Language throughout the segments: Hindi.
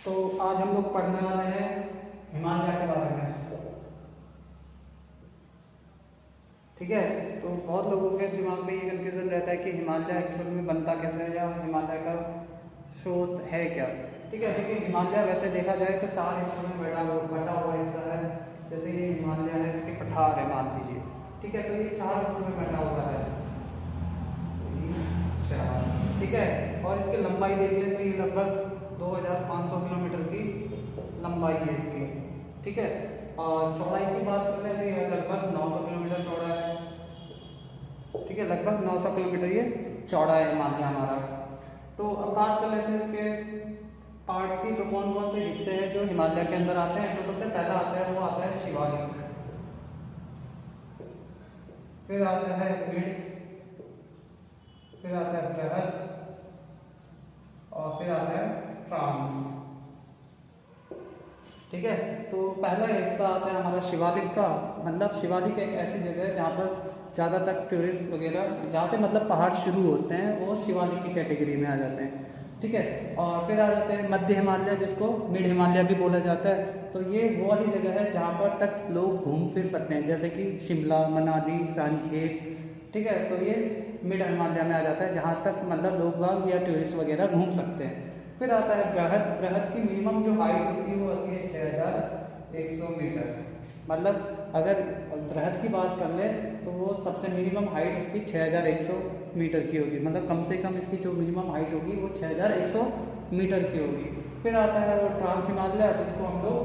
तो आज हम लोग पढ़ने वाले हैं हिमालय के बारे में। ठीक है, तो बहुत लोगों के दिमाग में ये कन्फ्यूजन रहता है कि हिमालय एक्चुअल में बनता कैसे है या हिमालय का स्रोत है क्या। ठीक है, देखिए हिमालय वैसे देखा जाए तो 4 हिस्सों में बटा हुआ हिस्सा है। जैसे ये हिमालय है, इसके पठार है मान लीजिए। ठीक है, तो ये 4 हिस्सों में बटा हुआ है। ठीक है, और इसकी लंबाई देख लें तो ये लगभग 2500 किलोमीटर की लंबाई है इसकी। ठीक है, और चौड़ाई की बात कर लें तो ये लगभग 900 किलोमीटर चौड़ा है। ठीक है, लगभग 900 किलोमीटर ये चौड़ा है हिमालय हमारा। तो अब बात कर लेते हैं इसके पार्ट्स की। तो कौन कौन से हिस्से हैं जो हिमालय के अंदर आते हैं। तो सबसे पहला आता है, वो आता है शिवालिक, फिर आता है मिड, फिर आता है बृहद, और फिर आता है ट्रांस। ठीक है, तो पहला हिस्सा आता है हमारा शिवालिक का। मतलब शिवालिक एक ऐसी जगह है जहाँ पर ज़्यादातर टूरिस्ट वगैरह, जहाँ से मतलब पहाड़ शुरू होते हैं, वो शिवालिक की कैटेगरी में आ जाते हैं। ठीक है, और फिर आ जाते हैं मध्य हिमालय, जिसको मिड हिमालय भी बोला जाता है। तो ये वो वाली जगह है जहाँ पर तक लोग घूम फिर सकते हैं, जैसे कि शिमला, मनाली, रानीखेत। ठीक है, तो ये मिड हिमालय में आ जाता है, जहाँ तक मतलब लोग बाग या टूरिस्ट वगैरह घूम सकते हैं। फिर आता है बृहद। बृहद की मिनिमम जो हाइट होती है वो होती है 6100 मीटर। मतलब अगर बृहद की बात कर ले तो वो सबसे मिनिमम हाइट उसकी 6100 मीटर की होगी। मतलब कम से कम इसकी जो मिनिमम हाइट होगी वो 6100 मीटर की होगी। फिर आता है वो ट्रांस हिमालय, जिसको हम लोग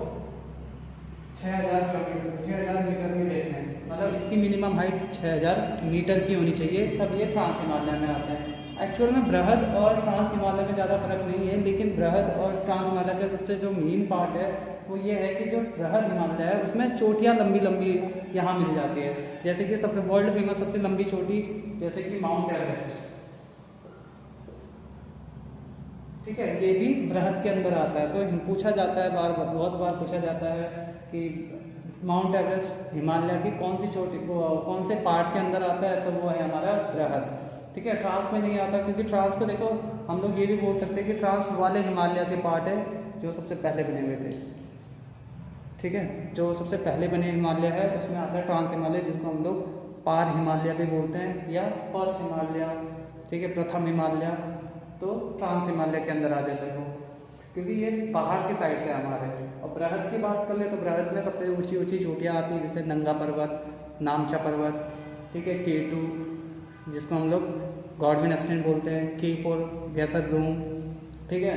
6000 मीटर में लेते हैं। मतलब इसकी मिनिमम हाइट 6000 मीटर की होनी चाहिए, तब ये ट्रांस हिमालय में आता है। एक्चुअल में बृहद और ट्रांस हिमालय में ज़्यादा फर्क नहीं है, लेकिन बृहद और ट्रांस हिमालय का सबसे जो मेन पार्ट है वो ये है कि जो बृहद हिमालय है उसमें चोटियाँ लंबी लंबी यहाँ मिल जाती है। जैसे कि सबसे वर्ल्ड फेमस सबसे लंबी चोटी, जैसे कि माउंट एवरेस्ट। ठीक है, ये भी बृहद के अंदर आता है। तो पूछा जाता है बहुत बार पूछा जाता है कि माउंट एवरेस्ट हिमालय की कौन सी चोटी को कौन से पार्ट के अंदर आता है, तो वो है हमारा बृहद। ठीक है, ट्रांस में नहीं आता, क्योंकि ट्रांस को देखो हम लोग ये भी बोल सकते हैं कि ट्रांस वाले हिमालय के पार्ट है जो सबसे पहले बने हुए थे। ठीक है, जो सबसे पहले बने हिमालय है उसमें आता है ट्रांस हिमालय, जिसको हम लोग पार हिमालय भी बोलते हैं या फर्स्ट हिमालय। ठीक है, प्रथम हिमालय। तो ट्रांस हिमालय के अंदर आ जाते हैं वो, क्योंकि ये बाहर की साइड से हमारे। और बृहद की बात कर ले तो बृहद में सबसे ऊंची ऊंची चोटियाँ आती हैं, जैसे नंगा पर्वत, नामचा पर्वत। ठीक है, K2 जिसको हम लोग गॉडविन एस्टेंट बोलते हैं, K4 गैसरडूम। ठीक है,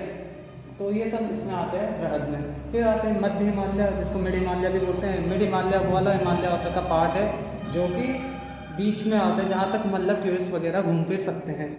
तो ये सब इसमें आते हैं बृहद में। फिर आते हैं मध्य हिमालय, जिसको मिड हिमालय भी बोलते हैं। मिड हिमालय वो वाला हिमालय का पार्ट है जो कि बीच में आता है, जहाँ तक मतलब टूरिस्ट वगैरह घूम फिर सकते हैं।